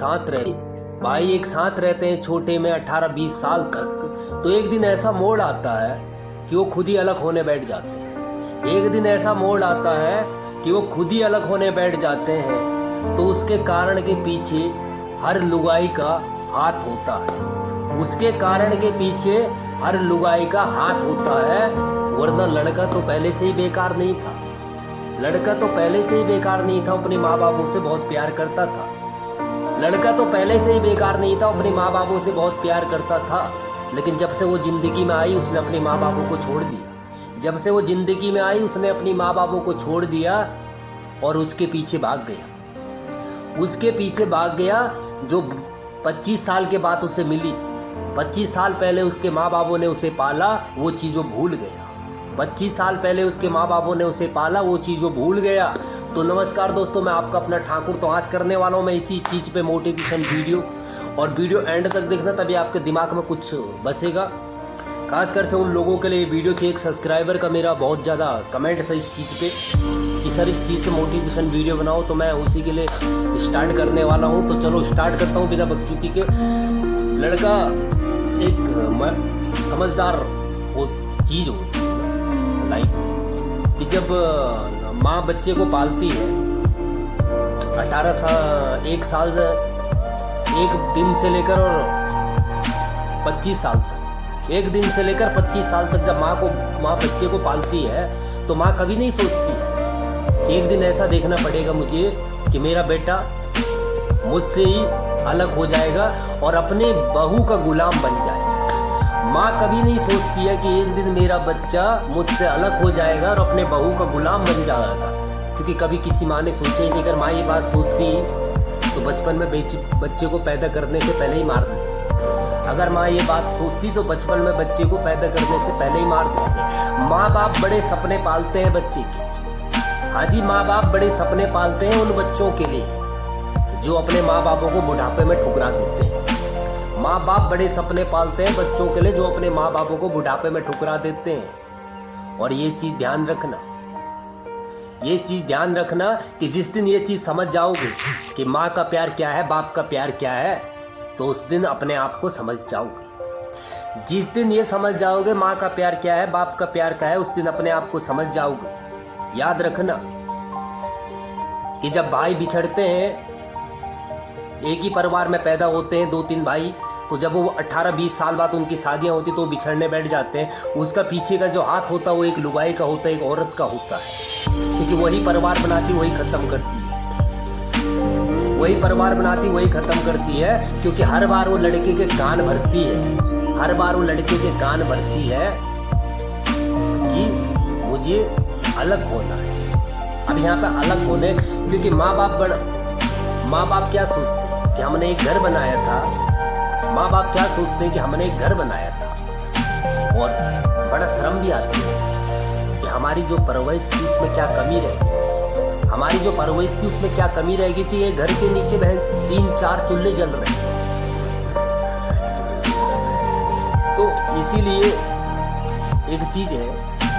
साथ एक साथ रहते हैं छोटे में 18-20 साल तक, तो एक दिन ऐसा मोड़ आता है कि वो खुद ही अलग होने बैठ जाते हैं। एक दिन ऐसा मोड़ आता है कि वो खुद ही अलग होने बैठ जाते हैं, तो उसके कारण के पीछे हर लुगाई का हाथ होता है। उसके कारण के पीछे हर लुगाई का हाथ होता है, वरना लड़का तो पहले से ही बेकार नहीं था। लड़का तो पहले से ही बेकार नहीं था, अपने माँ बापों से बहुत प्यार करता था। लड़का तो पहले से ही बेकार नहीं था, अपने माँ बापों से बहुत प्यार करता था। लेकिन जब से वो जिंदगी में आई, उसने अपने माँ बापों को छोड़ दिया। जब से वो जिंदगी में आई, उसने अपनी माँ बापों को छोड़ दिया और उसके पीछे भाग गया। उसके पीछे भाग गया जो 25 साल के बाद उसे मिली थी। 25 साल पहले उसके माँ बापों ने उसे पाला, वो चीज़ वो भूल गया। 25 साल पहले उसके माँ बापों ने उसे पाला, वो चीज़ वो भूल गया। तो नमस्कार दोस्तों, मैं आपका अपना ठाकुर। तो आज करने वाला हूँ मैं इसी चीज़ पे मोटिवेशन वीडियो, और वीडियो एंड तक देखना, तभी आपके दिमाग में कुछ बसेगा। खासकर से उन लोगों के लिए वीडियो थी। एक सब्सक्राइबर का मेरा बहुत ज़्यादा कमेंट था इस चीज़ पे कि सर इस चीज़ पे मोटिवेशन वीडियो बनाओ, तो मैं उसी के लिए स्टार्ट करने वाला हूँ। तो चलो स्टार्ट करता हूँ बिना बकचोदी के। लड़का एक समझदार वो चीज़ होती है लाइफ कि जब माँ बच्चे को पालती है 18 साल, एक साल, एक दिन से लेकर और 25 साल तक, एक दिन से लेकर 25 साल तक जब माँ बच्चे को पालती है, तो माँ कभी नहीं सोचती कि एक दिन ऐसा देखना पड़ेगा मुझे कि मेरा बेटा मुझसे ही अलग हो जाएगा और अपने बहू का गुलाम बन जाएगा। माँ कभी नहीं सोचती है कि एक दिन मेरा बच्चा मुझसे अलग हो जाएगा और अपने बहू का गुलाम बन जाएगा, क्योंकि कभी किसी माँ ने सोचा ही नहीं। अगर माँ ये बात सोचती तो बचपन में बच्चे को पैदा करने से पहले ही मार देती। अगर माँ ये बात सोचती तो बचपन में बच्चे को पैदा करने से पहले ही मार देते। माँ बाप बड़े सपने पालते हैं बच्चे के। हाँ जी, माँ बाप बड़े सपने पालते हैं उन बच्चों के लिए जो अपने माँ बापों को बुढ़ापे में ठुकरा देते हैं। माँ बाप बड़े सपने पालते हैं बच्चों के लिए जो अपने माँ बापों को बुढ़ापे में ठुकरा देते हैं। और ये चीज़ ध्यान रखना, ये चीज़ ध्यान रखना कि जिस दिन ये चीज़ समझ जाओगे कि माँ का प्यार क्या है, बाप का प्यार क्या है, तो उस दिन अपने आप को समझ जाओगे। जिस दिन ये समझ जाओगे माँ का प्यार क्या है, बाप का प्यार क्या है, उस दिन अपने आप को समझ जाओगे। याद रखना कि जब भाई बिछड़ते हैं, एक ही परिवार में पैदा होते हैं 2-3 भाई, तो जब वो 18-20 साल बाद उनकी शादियां होती तो बिछड़ने बैठ जाते हैं। उसका पीछे का जो हाथ होता है वो एक लुगाई का होता है, एक औरत का होता है, क्योंकि वही परिवार बनाती, वही खत्म करती है। वही परिवार बनाती, वही खत्म करती है, क्योंकि हर बार वो लड़के के कान भरती है, हर बार वो लड़के के कान भरती है कि मुझे अलग होना है। अब यहाँ पे अलग होने, क्योंकि माँ बाप क्या सोचते हैं कि हमने एक घर बनाया था। माँ बाप क्या सोचते हैं कि हमने एक घर बनाया था, और बड़ा शर्म भी आती है कि हमारी जो परवरिश थी उसमें क्या कमी रह गई। हमारी जो परवरिश थी उसमें क्या कमी रह गई थी। ये घर के नीचे 3-4 चूल्हे जल रहे हैं। तो इसीलिए एक चीज़ है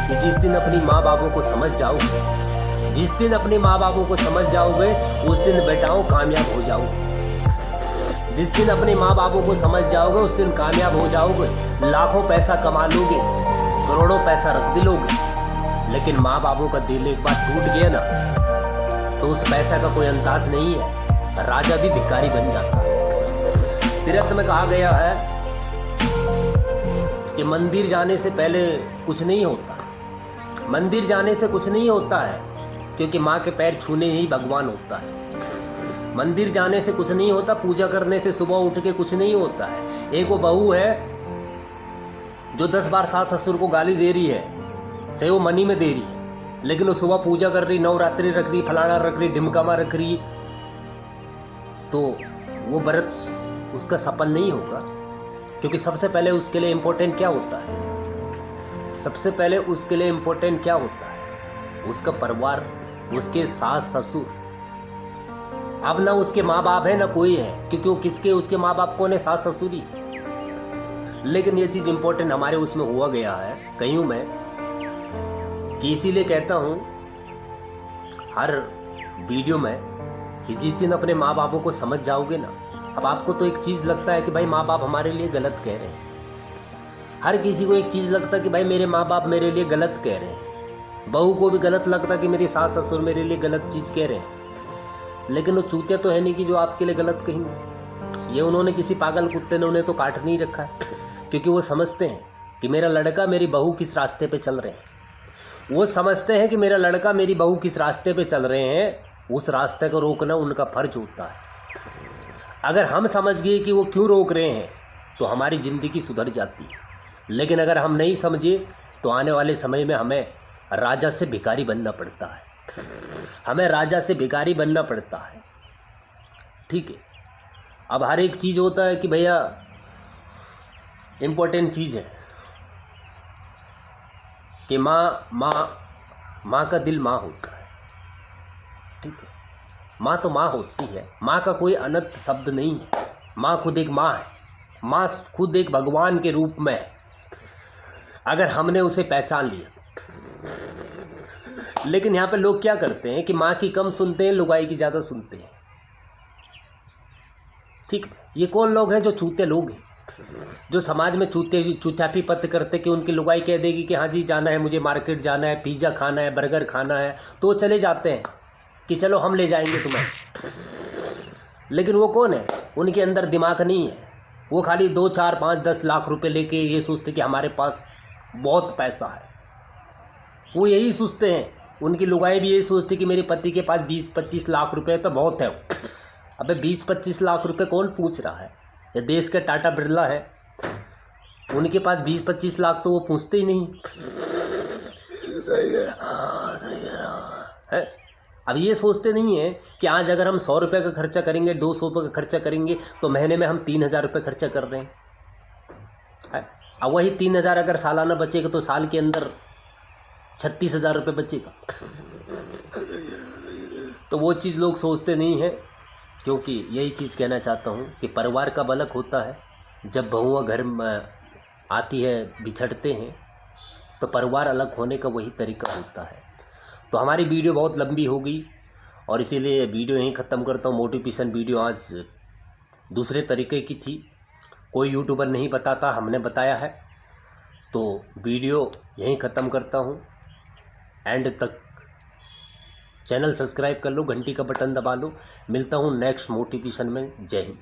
कि जिस दिन अपनी माँ बापों को समझ जाओगे, जिस दिन अपने माँ बापों को समझ जाओगे, उस दिन बेटाओं कामयाब हो जाओगे। जिस दिन अपने माँ बापों को समझ जाओगे, उस दिन कामयाब हो जाओगे। लाखों पैसा कमा लोगे, करोड़ों पैसा रख भी लोगे, लेकिन माँ बापों का दिल एक बार टूट गया ना, तो उस पैसा का कोई अंदाज नहीं है। राजा भी भिखारी बन जाता है। सीरत में कहा गया है कि मंदिर जाने से पहले कुछ नहीं होता। मंदिर जाने से कुछ नहीं होता है, क्योंकि माँ के पैर छूने ही भगवान होता है। मंदिर जाने से कुछ नहीं होता, पूजा करने से सुबह उठ के कुछ नहीं होता है। एक वो बहू है जो 10 बार सास ससुर को गाली दे रही है, चाहे वो मनी में दे रही है, लेकिन वो सुबह पूजा कर रही, नवरात्रि रख रही, फलाना रख रही, ढिमकामा रख रही, तो वो व्रत उसका सफल नहीं होगा। क्योंकि सबसे पहले उसके लिए इम्पोर्टेंट क्या होता है? सबसे पहले उसके लिए इम्पोर्टेंट क्या होता है? उसका परिवार, उसके सास ससुर। अब ना उसके माँ बाप है ना कोई है, क्योंकि वो किसके, उसके माँ बाप कौन है? सास ससुर ही। लेकिन ये चीज़ इम्पोर्टेंट हमारे उसमें हुआ गया है कहीं में, कि इसीलिए कहता हूँ हर वीडियो में कि जिस दिन अपने माँ बापों को समझ जाओगे ना, अब आपको तो एक चीज़ लगता है कि भाई माँ बाप हमारे लिए गलत कह रहे हैं, हर किसी को एक चीज़ लगता है कि भाई मेरे माँ बाप मेरे लिए गलत कह रहे हैं, बहू को भी गलत लगता है कि मेरी सास ससुर मेरे लिए गलत चीज़ कह रहे हैं। लेकिन वो चूतिया तो है नहीं कि जो आपके लिए गलत कहेंगे। ये उन्होंने किसी पागल कुत्ते ने उन्हें तो काट नहीं रखा है, क्योंकि वो समझते हैं कि मेरा लड़का मेरी बहू किस रास्ते पे चल रहे हैं। वो समझते हैं कि मेरा लड़का मेरी बहू किस रास्ते पे चल रहे हैं, उस रास्ते को रोकना उनका फर्ज होता है। अगर हम समझ गए कि वो क्यों रोक रहे हैं तो हमारी ज़िंदगी सुधर जाती है। लेकिन अगर हम नहीं समझे तो आने वाले समय में हमें राजा से भिखारी बनना पड़ता है, हमें राजा से भिखारी बनना पड़ता है। ठीक है, अब हर एक चीज़ होता है कि भैया इम्पोर्टेंट चीज़ है कि माँ का दिल माँ होता है। ठीक है, माँ तो माँ होती है, माँ का कोई अनर्थ शब्द नहीं है। माँ खुद एक माँ है, माँ खुद एक भगवान के रूप में है, अगर हमने उसे पहचान लिया। लेकिन यहाँ पे लोग क्या करते हैं कि माँ की कम सुनते हैं, लुगाई की ज़्यादा सुनते हैं। ठीक, ये कौन लोग हैं? जो चूते लोग हैं, जो समाज में चूतियापी पत करते कि उनकी लुगाई कह देगी कि हाँ जी जाना है, मुझे मार्केट जाना है, पिज़्ज़ा खाना है, बर्गर खाना है, तो वो चले जाते हैं कि चलो हम ले जाएंगे तुम्हें। लेकिन वो कौन है? उनके अंदर दिमाग नहीं है। वो खाली 2, 4, 5, 10 लाख रुपए लेके ये सोचते कि हमारे पास बहुत पैसा है। वो यही सोचते हैं, उनकी लुगाई भी यही सोचती कि मेरे पति के पास 20-25 लाख रुपए तो बहुत है। अबे 20-25 लाख रुपए कौन पूछ रहा है? ये देश के टाटा बिरला है, उनके पास 20-25 लाख तो वो पूछते ही नहीं है। अब ये सोचते नहीं है कि आज अगर हम 100 रुपये का खर्चा करेंगे, 200 रुपये का खर्चा करेंगे तो महीने में हम 3000 रुपये खर्चा कर रहे हैं। अब वही 3000 अगर सालाना बचेगा तो साल के अंदर 36,000 रुपये बचेगा। तो वो चीज़ लोग सोचते नहीं हैं, क्योंकि यही चीज़ कहना चाहता हूँ कि परिवार का बलक होता है। जब बहुआं घर में आती है, बिछड़ते हैं, तो परिवार अलग होने का वही तरीका होता है। तो हमारी वीडियो बहुत लंबी हो गई और इसीलिए वीडियो यहीं ख़त्म करता हूँ। मोटिवेशन वीडियो आज दूसरे तरीके की थी, कोई यूट्यूबर नहीं बताता, हमने बताया है। तो वीडियो यहीं ख़त्म करता हूँ। एंड तक चैनल सब्सक्राइब कर लो, घंटी का बटन दबा लो। मिलता हूँ नेक्स्ट मोटिवेशन में। जय हिंद।